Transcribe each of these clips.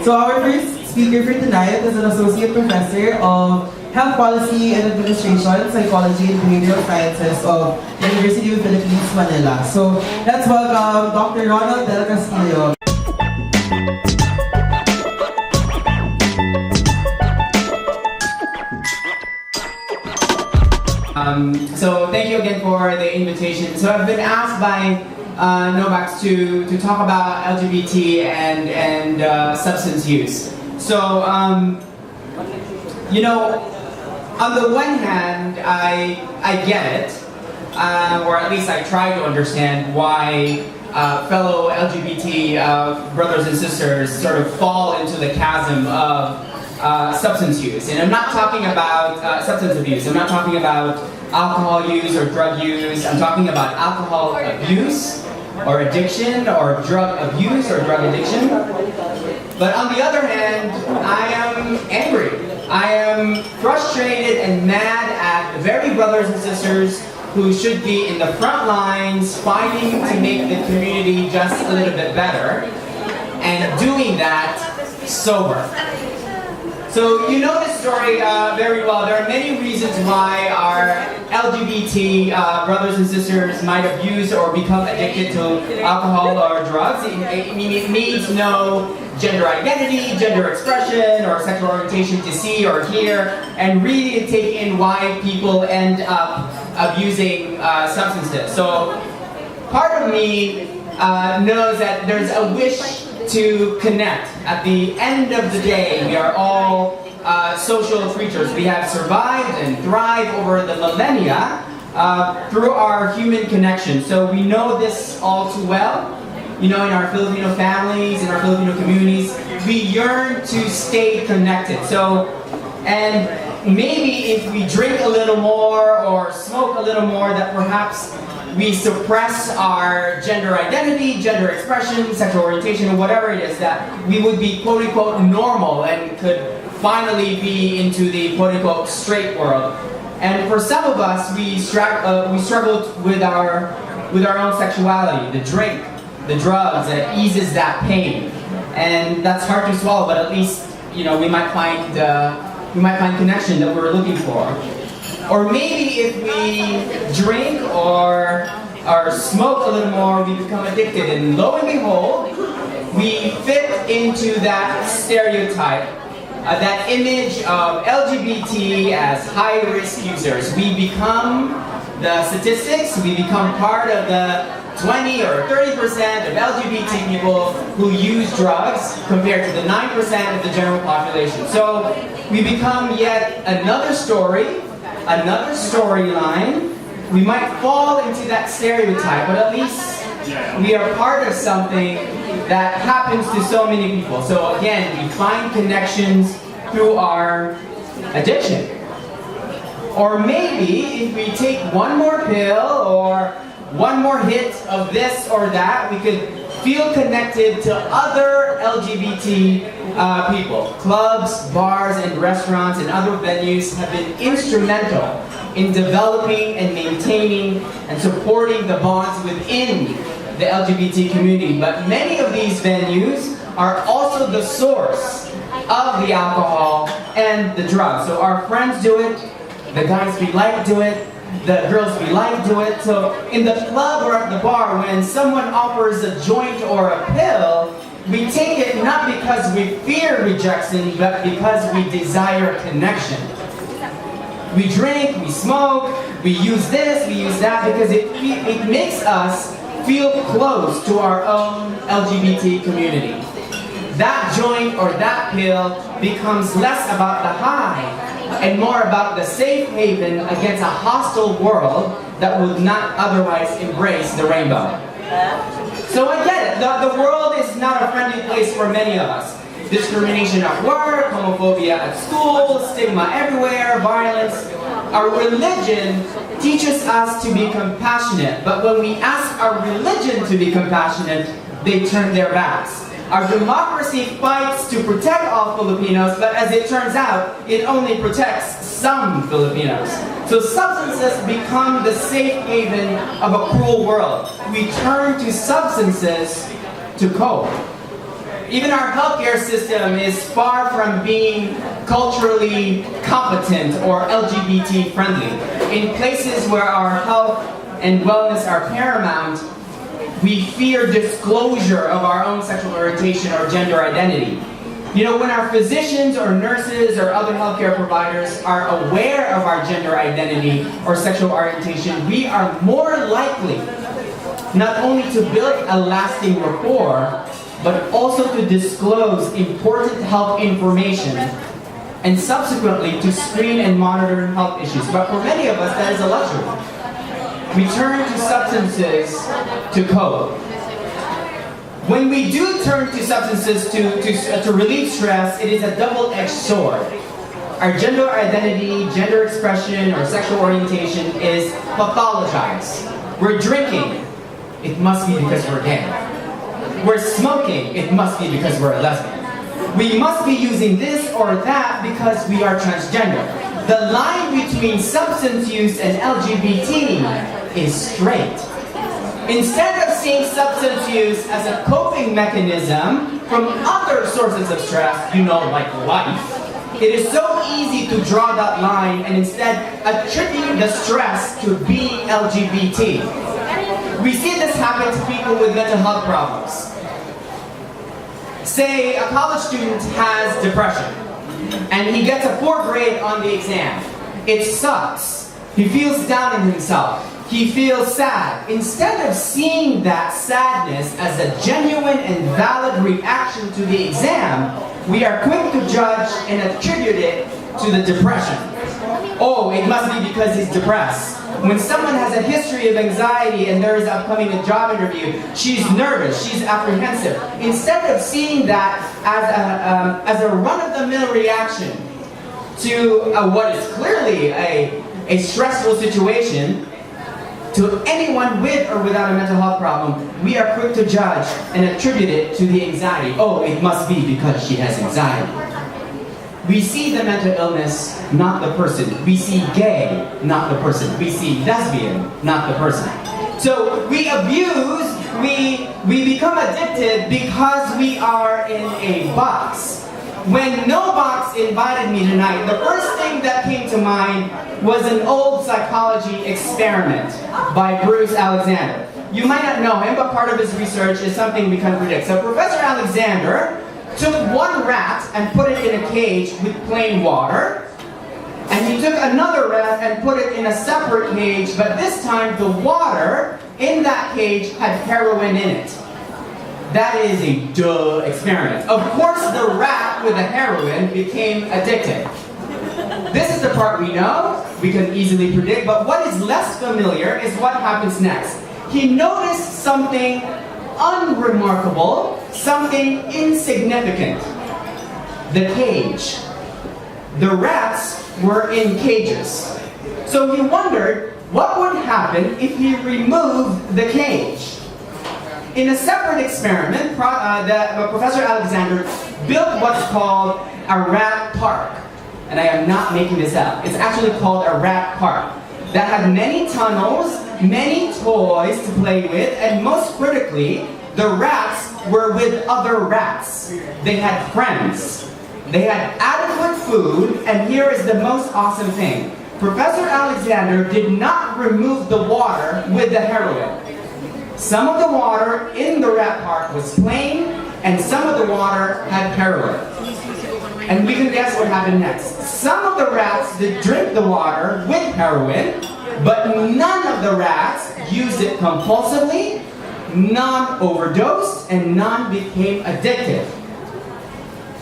So our first speaker for tonight is an associate professor of Health Policy and Administration, Psychology and Behavioral Sciences of the University of the Philippines, Manila. So let's welcome Dr. Ronald Del Castillo. So thank you again for the invitation. So I've been asked by NoBox to talk about LGBT and substance use. So you know, on the one hand, I get it, or at least I try to understand why fellow LGBT brothers and sisters sort of fall into the chasm of substance use. And I'm not talking about substance abuse. I'm not talking about alcohol use or drug use. I'm talking about alcohol abuse or addiction or drug abuse or drug addiction. But on the other hand, I am angry. I am frustrated and mad at the very brothers and sisters who should be in the front lines fighting to make the community just a little bit better and doing that sober. So you know this story very well. There are many reasons why our LGBT brothers and sisters might abuse or become addicted to alcohol or drugs. It needs no gender identity, gender expression, or sexual orientation to see or hear and really take in why people end up abusing substances. So part of me knows that there's a wish to connect. At the end of the day, we are all social creatures. We have survived and thrived over the millennia through our human connection. So we know this all too well. You know, in our Filipino families, in our Filipino communities, we yearn to stay connected. So, and maybe if we drink a little more or smoke a little more, that perhaps we suppress our gender identity, gender expression, sexual orientation, or whatever it is, that we would be quote-unquote normal and could finally be into the quote-unquote straight world. And for some of us, we struggled with our own sexuality, the drink, the drugs, that eases that pain. And that's hard to swallow, but at least, you know, we might find connection that we're looking for. Or maybe if we drink or smoke a little more, we become addicted. And lo and behold, we fit into that stereotype, that image of LGBT as high-risk users. We become the statistics, we become part of the 20 or 30% of LGBT people who use drugs compared to the 9% of the general population. So we become yet another story, another storyline. We might fall into that stereotype, but at least we are part of something that happens to so many people. So again, we find connections through our addiction. Or maybe if we take one more pill or one more hit of this or that, we could feel connected to other LGBT people. Clubs, bars, and restaurants and other venues have been instrumental in developing and maintaining and supporting the bonds within the LGBT community. But many of these venues are also the source of the alcohol and the drugs. So our friends do it, the guys we like do it, the girls we like do it. So in the club or at the bar, when someone offers a joint or a pill, we take it not because we fear rejection, but because we desire connection. We drink, we smoke, we use this, we use that, because it makes us feel close to our own LGBT community. That joint or that pill becomes less about the high and more about the safe haven against a hostile world that would not otherwise embrace the rainbow. So I get it. The world is not a friendly place for many of us. Discrimination at work, homophobia at school, stigma everywhere, violence. Our religion teaches us to be compassionate, but when we ask our religion to be compassionate, they turn their backs. Our democracy fights to protect all Filipinos, but as it turns out, it only protects some Filipinos. So substances become the safe haven of a cruel world. We turn to substances to cope. Even our healthcare system is far from being culturally competent or LGBT friendly. In places where our health and wellness are paramount, we fear disclosure of our own sexual orientation or gender identity. You know, when our physicians or nurses or other healthcare providers are aware of our gender identity or sexual orientation, we are more likely not only to build a lasting rapport, but also to disclose important health information and subsequently to screen and monitor health issues. But for many of us, that is a luxury. We turn to substances to cope. When we do turn to substances to relieve stress, it is a double-edged sword. Our gender identity, gender expression, or sexual orientation is pathologized. We're drinking, it must be because we're gay. We're smoking, it must be because we're a lesbian. We must be using this or that because we are transgender. The line between substance use and LGBT is straight. Instead of seeing substance use as a coping mechanism from other sources of stress, you know, like life, it is so easy to draw that line and instead attribute the stress to being LGBT. We see this happen to people with mental health problems. Say a college student has depression and he gets a 4 grade on the exam. It sucks. He feels down on himself. He feels sad. Instead of seeing that sadness as a genuine and valid reaction to the exam, we are quick to judge and attribute it to the depression. Oh, it must be because he's depressed. When someone has a history of anxiety and there is upcoming a job interview, she's nervous, she's apprehensive. Instead of seeing that as a run-of-the-mill reaction to what is clearly a stressful situation, to anyone with or without a mental health problem, we are quick to judge and attribute it to the anxiety. Oh, it must be because she has anxiety. We see the mental illness, not the person. We see gay, not the person. We see lesbian, not the person. So we abuse, we become addicted because we are in a box. When NoBox invited me tonight, the first thing that came to mind was an old psychology experiment by Bruce Alexander. You might not know him, but part of his research is something we can predict. So Professor Alexander took one rat and put it in a cage with plain water, and he took another rat and put it in a separate cage, but this time the water in that cage had heroin in it. That is a duh experiment. Of course the rat with the heroin became addicted. This is the part we know, we can easily predict, but what is less familiar is what happens next. He noticed something unremarkable, something insignificant. The cage. The rats were in cages. So he wondered what would happen if he removed the cage. In a separate experiment, Professor Alexander built what's called a rat park. And I am not making this up. It's actually called a rat park that had many tunnels, many toys to play with, and most critically, the rats were with other rats. They had friends. They had adequate food, and here is the most awesome thing. Professor Alexander did not remove the water with the heroin. Some of the water in the rat park was plain, and some of the water had heroin. And we can guess what happened next. Some of the rats did drink the water with heroin, but none of the rats used it compulsively, none overdosed, and none became addicted.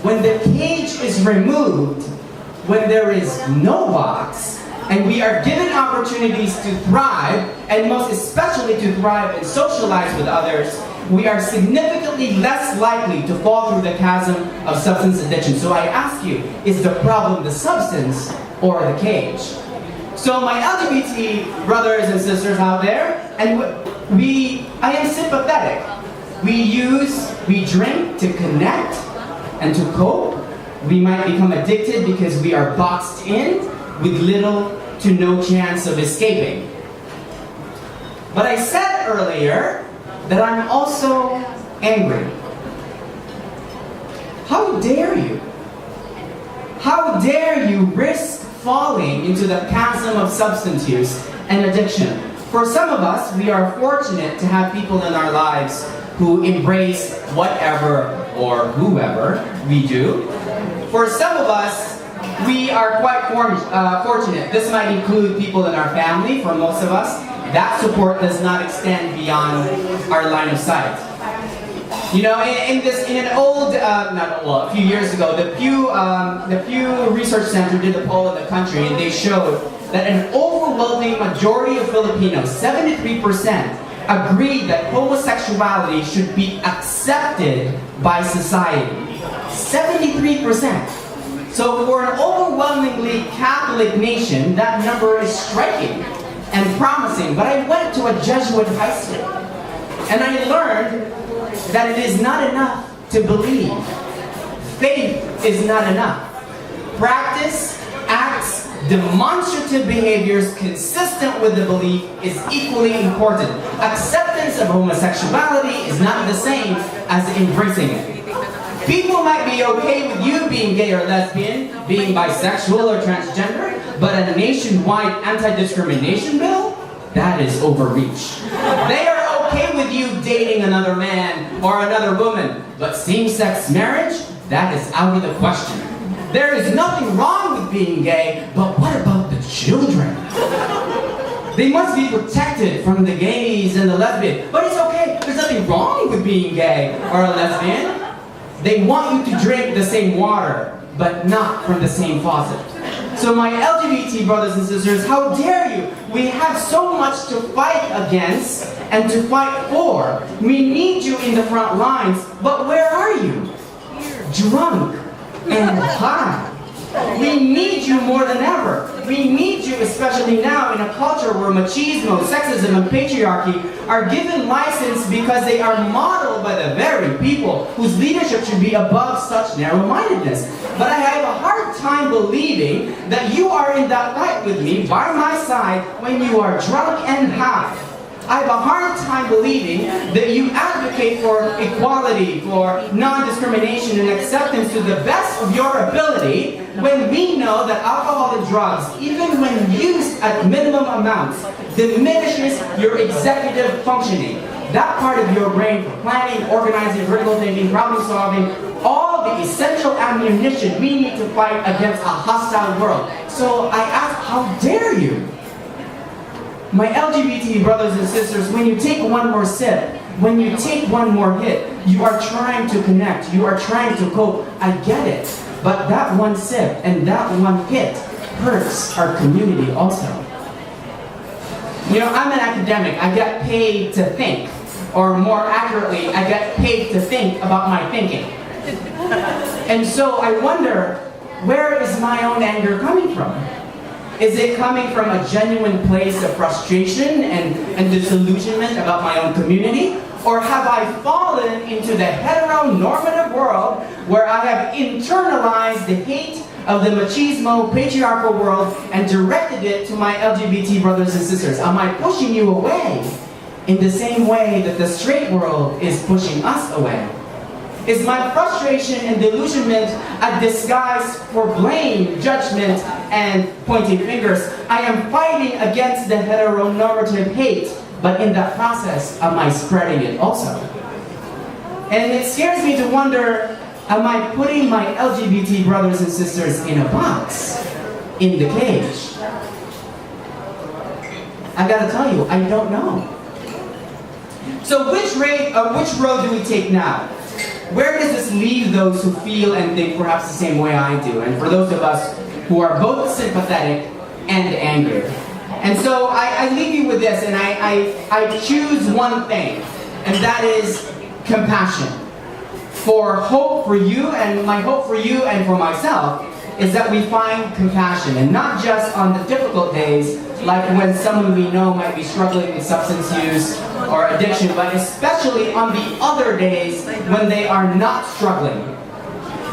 When the cage is removed, when there is no box, and we are given opportunities to thrive, and most especially to thrive and socialize with others, we are significantly less likely to fall through the chasm of substance addiction. So I ask you, is the problem the substance or the cage? So my LGBT brothers and sisters out there, and I am sympathetic. We drink to connect and to cope. We might become addicted because we are boxed in with little to no chance of escaping. But I said earlier that I'm also angry. How dare you? How dare you risk falling into the chasm of substance use and addiction? For some of us, we are fortunate to have people in our lives who embrace whatever or whoever we do. For some of us, we are quite fortunate. This might include people in our family. For most of us, that support does not extend beyond our line of sight. You know, in an old, a few years ago, the Pew Research Center did a poll in the country, and they showed that an overwhelming majority of Filipinos, 73%, agreed that homosexuality should be accepted by society. 73%. So for an overwhelmingly Catholic nation, that number is striking and promising. But I went to a Jesuit high school, and I learned that it is not enough to believe. Faith is not enough. Practice, acts, demonstrative behaviors consistent with the belief is equally important. Acceptance of homosexuality is not the same as embracing it. People might be okay with you being gay or lesbian, being bisexual or transgender, but a nationwide anti-discrimination bill? That is overreach. They are okay with you dating another man or another woman, but same-sex marriage? That is out of the question. There is nothing wrong with being gay, but what about the children? They must be protected from the gays and the lesbians. But it's okay, there's nothing wrong with being gay or a lesbian. They want you to drink the same water, but not from the same faucet. So my LGBT brothers and sisters, how dare you? We have so much to fight against and to fight for. We need you in the front lines, but where are you? Drunk and high. We need you more than ever. We need you especially now in a culture where machismo, sexism, and patriarchy are given license because they are modeled by the very people whose leadership should be above such narrow-mindedness. But I have a hard time believing that you are in that fight with me by my side when you are drunk and high. I have a hard time believing that you advocate for equality, for non-discrimination and acceptance to the best of your ability when we know that alcohol and drugs, even when used at minimum amounts, diminishes your executive functioning. That part of your brain for planning, organizing, critical thinking, problem solving, all the essential ammunition we need to fight against a hostile world. So I ask, how dare you? My LGBT brothers and sisters, when you take one more sip, when you take one more hit, you are trying to connect, you are trying to cope. I get it. But that one sip and that one hit hurts our community also. You know, I'm an academic. I get paid to think. Or more accurately, I get paid to think about my thinking. And so I wonder, where is my own anger coming from? Is it coming from a genuine place of frustration and disillusionment about my own community? Or have I fallen into the heteronormative world where I have internalized the hate of the machismo, patriarchal world and directed it to my LGBT brothers and sisters? Am I pushing you away in the same way that the straight world is pushing us away? Is my frustration and delusionment a disguise for blame, judgment, and pointing fingers? I am fighting against the heteronormative hate, but in that process, am I spreading it also? And it scares me to wonder, am I putting my LGBT brothers and sisters in a box, in the cage? I gotta tell you, I don't know. So which road do we take now? Where does this leave those who feel and think perhaps the same way I do? And for those of us who are both sympathetic and angry. And so I leave you with this, and I choose one thing, and that is compassion. For hope for you, and my hope for you and for myself, is that we find compassion, and not just on the difficult days, like when someone we know might be struggling with substance use or addiction, but especially on the other days when they are not struggling.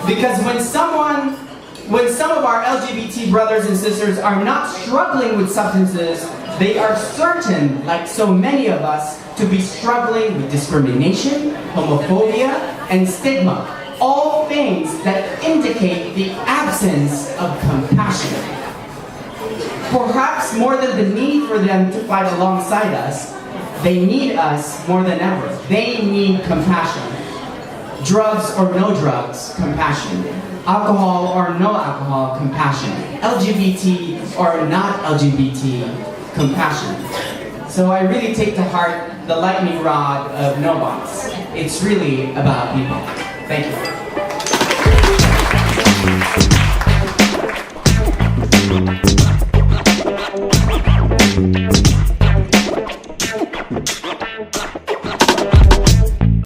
Because when some of our LGBT brothers and sisters are not struggling with substances, they are certain, like so many of us, to be struggling with discrimination, homophobia, and stigma. All things that indicate the absence of compassion. Perhaps more than the need for them to fight alongside us, they need us more than ever. They need compassion. Drugs or no drugs, compassion. Alcohol or no alcohol, compassion. LGBT or not LGBT, compassion. So I really take to heart the lightning rod of NoBox. It's really about people. Thank you.